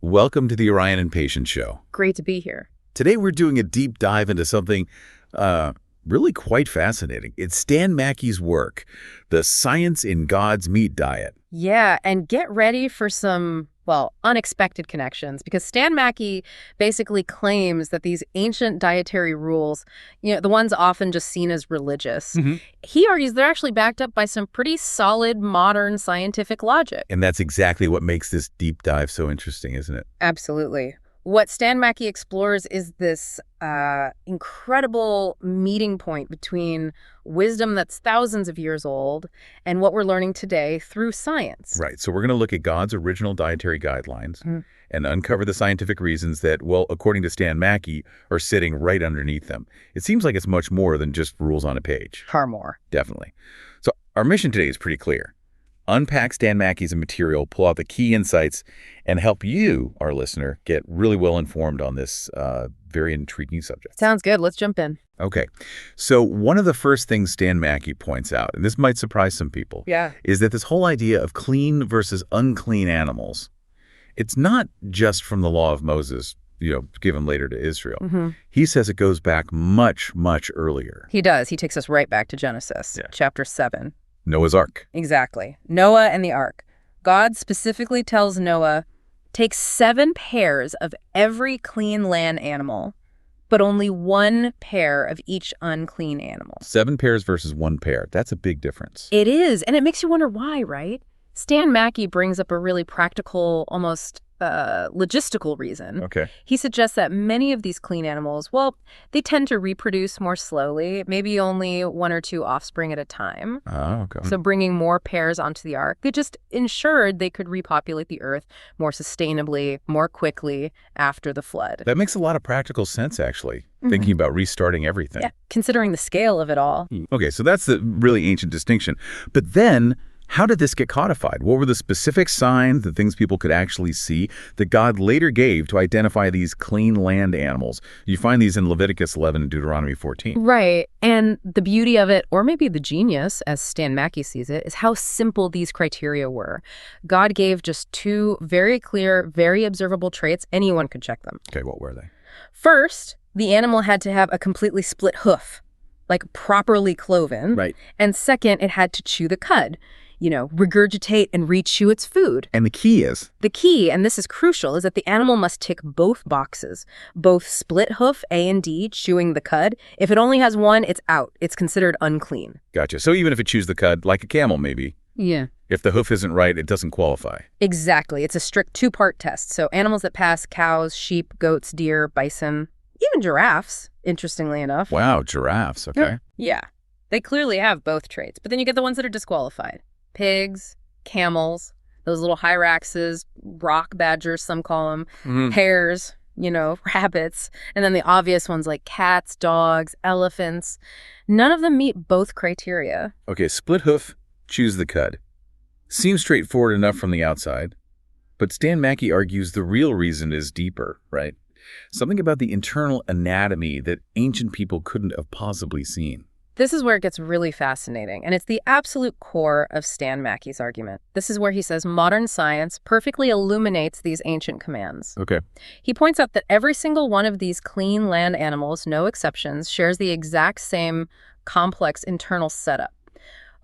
Welcome to the Orion Patience show. Great to be here. Today we're doing a deep dive into something really quite fascinating. It's Stan Mackey's work, The Science in God's Meat Diet. Yeah, and get ready for some, unexpected connections, because Stan Mackey basically claims that these ancient dietary rules, the ones often just seen as religious, he argues they're actually backed up by some pretty solid modern scientific logic. And that's exactly what makes this deep dive so interesting, isn't it? Absolutely. What Stan Mackey explores is this incredible meeting point between wisdom that's thousands of years old and what we're learning today through science. Right. So we're going to look at God's original dietary guidelines and uncover the scientific reasons that, well, according to Stan Mackey, are sitting right underneath them. It seems like it's much more than just rules on a page. Far more. Definitely. So our mission today is pretty clear. Unpack Stan Mackey's material, pull out the key insights, and help you, our listener, get really well informed on this very intriguing subject. Sounds good. Let's jump in. Okay. So one of the first things Stan Mackey points out, and this might surprise some people, is that this whole idea of clean versus unclean animals, it's not just from the law of Moses, given later to Israel. He says it goes back much, much earlier. He does. He takes us right back to Genesis, chapter 7. Noah's Ark. Exactly. Noah and the Ark. God specifically tells Noah, take 7 pairs of every clean land animal, but only 1 pair of each unclean animal. 7 pairs versus 1 pair. That's a big difference. It is. And it makes you wonder why, right? Stan Mackey brings up a really practical, almost logistical reason. Okay. He suggests that many of these clean animals, they tend to reproduce more slowly, maybe only 1 or 2 offspring at a time. Oh, okay. So bringing more pairs onto the ark, it just ensured they could repopulate the earth more sustainably, more quickly after the flood. That makes a lot of practical sense, actually, thinking about restarting everything. Yeah, considering the scale of it all. Okay, so that's the really ancient distinction. But then, how did this get codified? What were the specific signs, the things people could actually see, that God later gave to identify these clean land animals? You find these in Leviticus 11 and Deuteronomy 14. Right. And the beauty of it, or maybe the genius, as Stan Mackey sees it, is how simple these criteria were. God gave just 2 very clear, very observable traits. Anyone could check them. Okay, what were they? First, the animal had to have a completely split hoof, like properly cloven. Right. And second, it had to chew the cud. Regurgitate and rechew its food. And the key is? The key, and this is crucial, is that the animal must tick both boxes. Both split hoof, A and D, chewing the cud. If it only has one, it's out. It's considered unclean. Gotcha. So even if it chews the cud, like a camel maybe, Yeah. if the hoof isn't right, it doesn't qualify. Exactly. It's a strict 2-part test. So animals that pass: cows, sheep, goats, deer, bison, even giraffes, interestingly enough. Wow, giraffes, okay. Yeah. They clearly have both traits. But then you get the ones that are disqualified. Pigs, camels, those little hyraxes, rock badgers, some call them, hares, rabbits, and then the obvious ones like cats, dogs, elephants. None of them meet both criteria. Okay, split hoof, choose the cud. Seems straightforward enough from the outside, but Stan Mackey argues the real reason is deeper, right? Something about the internal anatomy that ancient people couldn't have possibly seen. This is where it gets really fascinating, and it's the absolute core of Stan Mackey's argument. This is where he says modern science perfectly illuminates these ancient commands. Okay. He points out that every single one of these clean land animals, no exceptions, shares the exact same complex internal setup.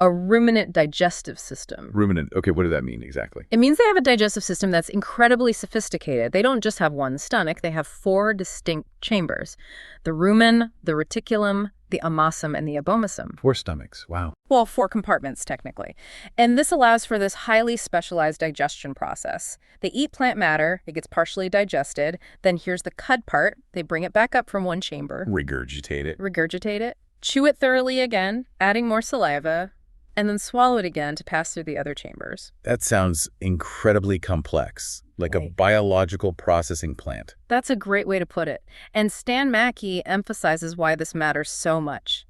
A ruminant digestive system. Ruminant. Okay, what does that mean exactly? It means they have a digestive system that's incredibly sophisticated. They don't just have one stomach, they have 4 distinct chambers. The rumen, the reticulum, the amasum, and the abomasum. 4 stomachs, wow. Well, 4 compartments, technically. And this allows for this highly specialized digestion process. They eat plant matter, it gets partially digested, then here's the cud part. They bring it back up from one chamber. Regurgitate it, chew it thoroughly again, adding more saliva, and then swallow it again to pass through the other chambers. That sounds incredibly complex, like a biological processing plant. That's a great way to put it. And Stan Mackey emphasizes why this matters so much.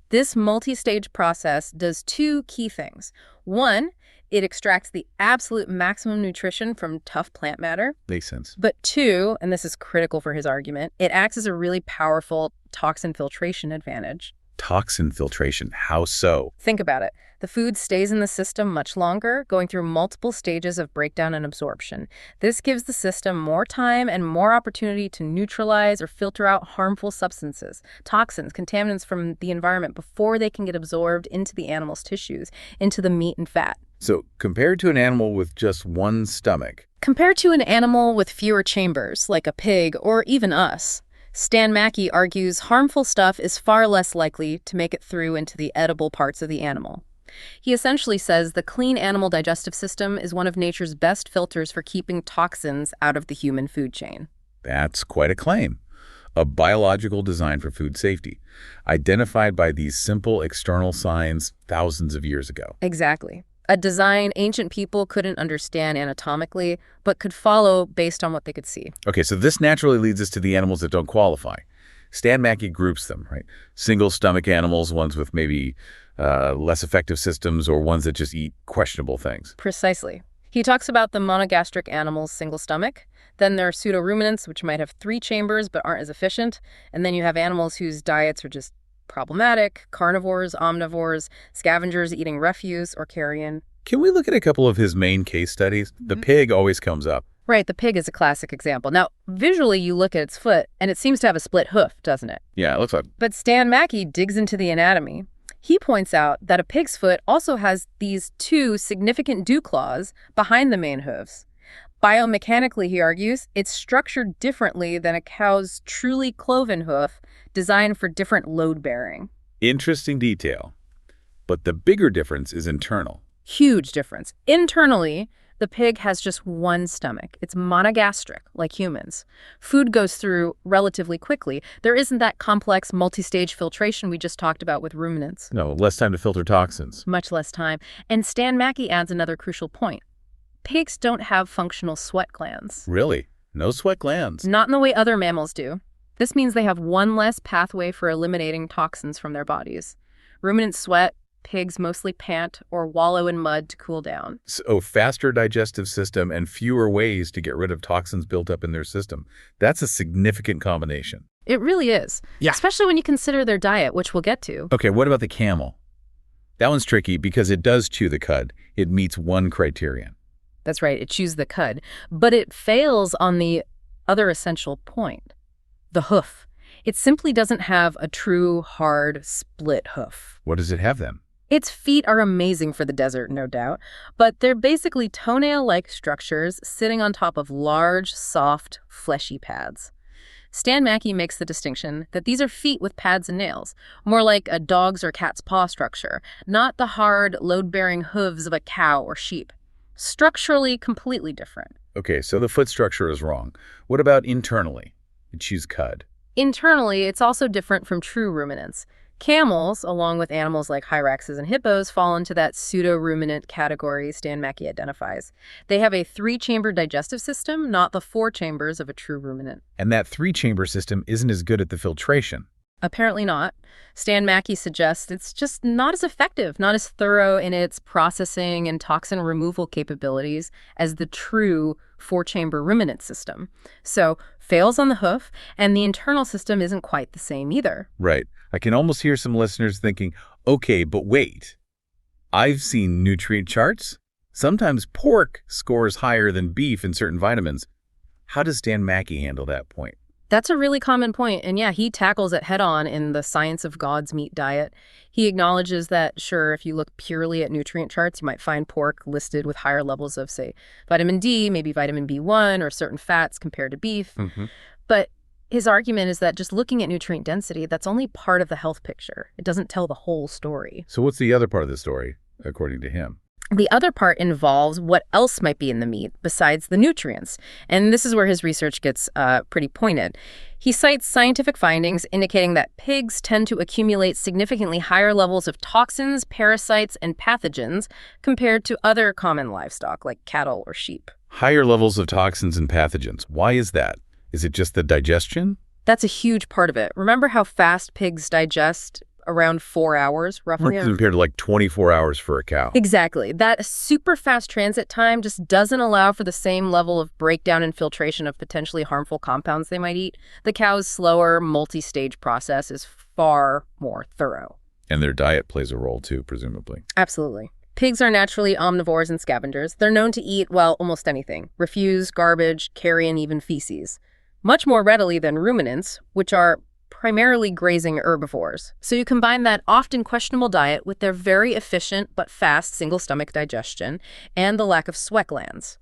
This multi-stage process does 2 key things. 1, it extracts the absolute maximum nutrition from tough plant matter. Makes sense. But 2, and this is critical for his argument, it acts as a really powerful toxin filtration advantage. toxin filtration. How so? Think about it. The food stays in the system much longer, going through multiple stages of breakdown and absorption. This gives the system more time and more opportunity to neutralize or filter out harmful substances, toxins, contaminants from the environment before they can get absorbed into the animal's tissues, into the meat and fat. So compared to an animal with just one stomach. Compared to an animal with fewer chambers, like a pig or even us, Stan Mackey argues harmful stuff is far less likely to make it through into the edible parts of the animal. He essentially says the clean animal digestive system is one of nature's best filters for keeping toxins out of the human food chain. That's quite a claim. A biological design for food safety, identified by these simple external signs thousands of years ago. Exactly. A design ancient people couldn't understand anatomically, but could follow based on what they could see. Okay, so this naturally leads us to the animals that don't qualify. Stan Mackey groups them, right? Single stomach animals, ones with maybe less effective systems, or ones that just eat questionable things. Precisely. He talks about the monogastric animals' single stomach. Then there are pseudo-ruminants, which might have 3 chambers but aren't as efficient. And then you have animals whose diets are just problematic: carnivores, omnivores, scavengers eating refuse or carrion. Can we look at a couple of his main case studies? The pig always comes up. Right, the pig is a classic example. Now, visually you look at its foot, and it seems to have a split hoof, doesn't it? Yeah, it looks like. But Stan Mackey digs into the anatomy. He points out that a pig's foot also has these 2 significant dew claws behind the main hooves. Biomechanically, he argues, it's structured differently than a cow's truly cloven hoof, designed for different load bearing. Interesting detail. But the bigger difference is internal. Huge difference. Internally, the pig has just one stomach. It's monogastric, like humans. Food goes through relatively quickly. There isn't that complex multi-stage filtration we just talked about with ruminants. No, less time to filter toxins. Much less time. And Stan Mackey adds another crucial point. Pigs don't have functional sweat glands. Really? No sweat glands? Not in the way other mammals do. This means they have one less pathway for eliminating toxins from their bodies. Ruminants sweat, pigs mostly pant or wallow in mud to cool down. So faster digestive system and fewer ways to get rid of toxins built up in their system. That's a significant combination. It really is. Yeah. Especially when you consider their diet, which we'll get to. Okay, what about the camel? That one's tricky because it does chew the cud. It meets one criterion. That's right, it chews the cud. But it fails on the other essential point, the hoof. It simply doesn't have a true, hard, split hoof. What does it have then? Its feet are amazing for the desert, no doubt, but they're basically toenail-like structures sitting on top of large, soft, fleshy pads. Stan Mackey makes the distinction that these are feet with pads and nails, more like a dog's or cat's paw structure, not the hard, load-bearing hooves of a cow or sheep. Structurally completely different. Okay, so the foot structure is wrong. What about internally? It chews cud. Internally, it's also different from true ruminants. Camels, along with animals like hyraxes and hippos, fall into that pseudo-ruminant category Stan Mackey identifies. They have a 3-chamber digestive system, not the 4 chambers of a true ruminant. And that 3-chamber system isn't as good at the filtration. Apparently not. Stan Mackey suggests it's just not as effective, not as thorough in its processing and toxin removal capabilities as the true 4-chamber ruminant system. So, fails on the hoof, and the internal system isn't quite the same either. Right. I can almost hear some listeners thinking, okay, but wait. I've seen nutrient charts. Sometimes pork scores higher than beef in certain vitamins. How does Stan Mackey handle that point? That's a really common point, and yeah, he tackles it head-on in The Science of God's Meat Diet. He acknowledges that, sure, if you look purely at nutrient charts, you might find pork listed with higher levels of, say, vitamin D, maybe vitamin B1, or certain fats compared to beef. But his argument is that just looking at nutrient density, that's only part of the health picture. It doesn't tell the whole story. So what's the other part of the story, according to him? The other part involves what else might be in the meat besides the nutrients. And this is where his research gets pretty pointed. He cites scientific findings indicating that pigs tend to accumulate significantly higher levels of toxins, parasites, and pathogens compared to other common livestock like cattle or sheep. Higher levels of toxins and pathogens. Why is that? Is it just the digestion? That's a huge part of it. Remember how fast pigs digest around 4 hours, roughly. Compared to like 24 hours for a cow. Exactly. That super fast transit time just doesn't allow for the same level of breakdown and filtration of potentially harmful compounds they might eat. The cow's slower, multi-stage process is far more thorough. And their diet plays a role too, presumably. Absolutely. Pigs are naturally omnivores and scavengers. They're known to eat, well, almost anything. Refuse, garbage, carrion, even feces. Much more readily than ruminants, which are primarily grazing herbivores. So you combine that often questionable diet with their very efficient but fast single-stomach digestion and the lack of sweat glands.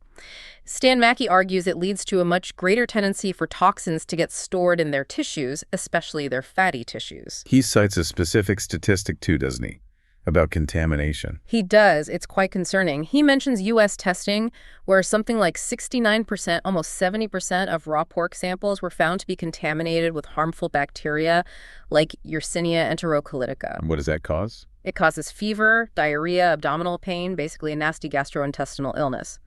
Stan Mackey argues it leads to a much greater tendency for toxins to get stored in their tissues, especially their fatty tissues. He cites a specific statistic too, doesn't he? About contamination. He does. It's quite concerning. He mentions U.S. testing where something like 69%, almost 70% of raw pork samples were found to be contaminated with harmful bacteria like Yersinia enterocolitica. And what does that cause? It causes fever, diarrhea, abdominal pain, basically a nasty gastrointestinal illness.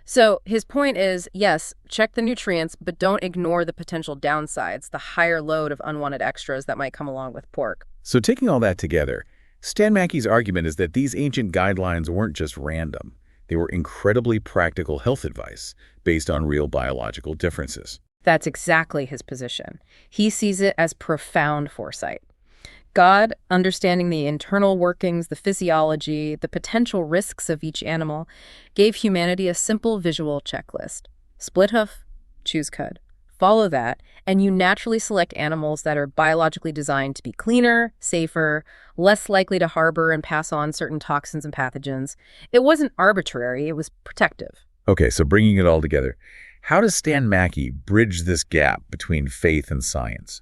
So his point is, yes, check the nutrients, but don't ignore the potential downsides, the higher load of unwanted extras that might come along with pork. So taking all that together, Stan Mackey's argument is that these ancient guidelines weren't just random. They were incredibly practical health advice based on real biological differences. That's exactly his position. He sees it as profound foresight. God, understanding the internal workings, the physiology, the potential risks of each animal, gave humanity a simple visual checklist. Split hoof, choose cud. Follow that, and you naturally select animals that are biologically designed to be cleaner, safer, less likely to harbor and pass on certain toxins and pathogens. It wasn't arbitrary, it was protective. Okay, so bringing it all together, how does Stan Mackey bridge this gap between faith and science?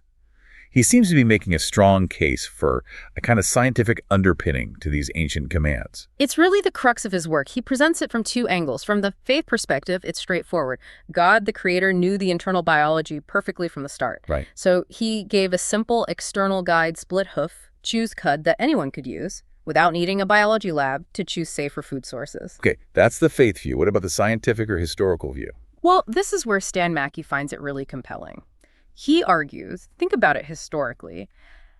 He seems to be making a strong case for a kind of scientific underpinning to these ancient commands. It's really the crux of his work. He presents it from two angles. From the faith perspective, it's straightforward. God, the creator, knew the internal biology perfectly from the start. Right. So he gave a simple external guide, split hoof, choose cud, that anyone could use without needing a biology lab to choose safer food sources. Okay, that's the faith view. What about the scientific or historical view? Well, this is where Stan Mackey finds it really compelling. He argues, think about it historically,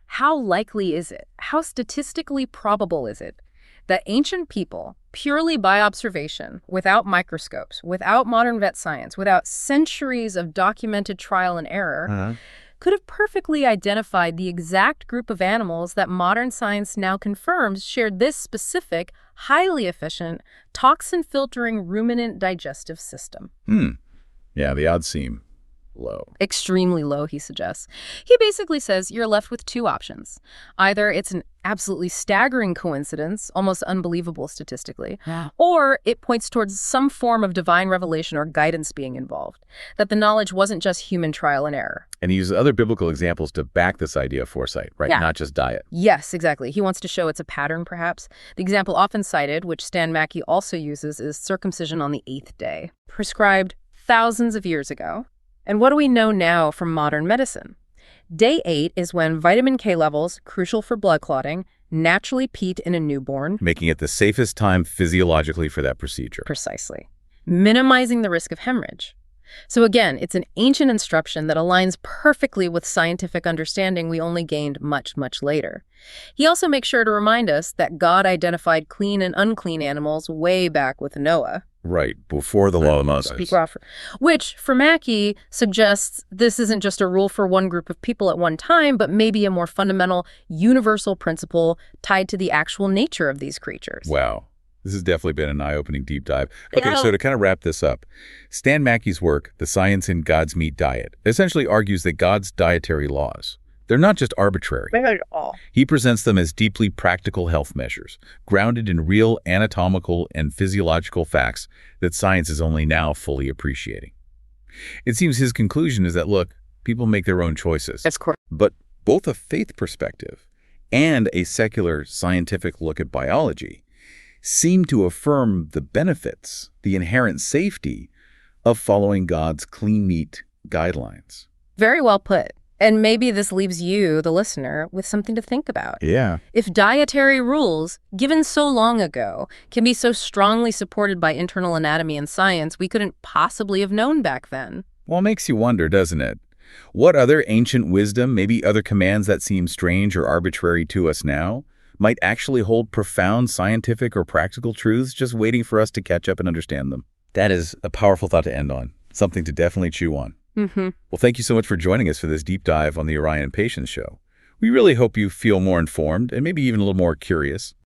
how likely is it, how statistically probable is it that ancient people, purely by observation, without microscopes, without modern vet science, without centuries of documented trial and error, could have perfectly identified the exact group of animals that modern science now confirms shared this specific, highly efficient, toxin-filtering ruminant digestive system? Yeah, the odds seem low. Extremely low, he suggests. He basically says you're left with two options. Either it's an absolutely staggering coincidence, almost unbelievable statistically, or it points towards some form of divine revelation or guidance being involved, that the knowledge wasn't just human trial and error. And he uses other biblical examples to back this idea of foresight, right? Yeah. Not just diet. Yes, exactly. He wants to show it's a pattern, perhaps. The example often cited, which Stan Mackey also uses, is circumcision on the 8th day, prescribed thousands of years ago. And what do we know now from modern medicine? Day 8 is when vitamin K levels, crucial for blood clotting, naturally peak in a newborn. Making it the safest time physiologically for that procedure. Precisely. Minimizing the risk of hemorrhage. So again, it's an ancient instruction that aligns perfectly with scientific understanding we only gained much, much later. He also makes sure to remind us that God identified clean and unclean animals way back with Noah. Right, before the law of Moses. Which, for Mackey, suggests this isn't just a rule for one group of people at one time, but maybe a more fundamental, universal principle tied to the actual nature of these creatures. Wow. This has definitely been an eye-opening deep dive. Okay, so to kind of wrap this up, Stan Mackey's work, The Science in God's Meat Diet, essentially argues that God's dietary laws, they're not just arbitrary. Not at all. He presents them as deeply practical health measures, grounded in real anatomical and physiological facts that science is only now fully appreciating. It seems his conclusion is that, look, people make their own choices. That's correct. But both a faith perspective and a secular scientific look at biology seem to affirm the benefits, the inherent safety of following God's clean meat guidelines. Very well put. And maybe this leaves you, the listener, with something to think about. Yeah. If dietary rules, given so long ago, can be so strongly supported by internal anatomy and science we couldn't possibly have known back then. Well, it makes you wonder, doesn't it? What other ancient wisdom, maybe other commands that seem strange or arbitrary to us now, might actually hold profound scientific or practical truths just waiting for us to catch up and understand them? That is a powerful thought to end on, something to definitely chew on. Well, thank you so much for joining us for this deep dive on the Orion Patience show. We really hope you feel more informed and maybe even a little more curious.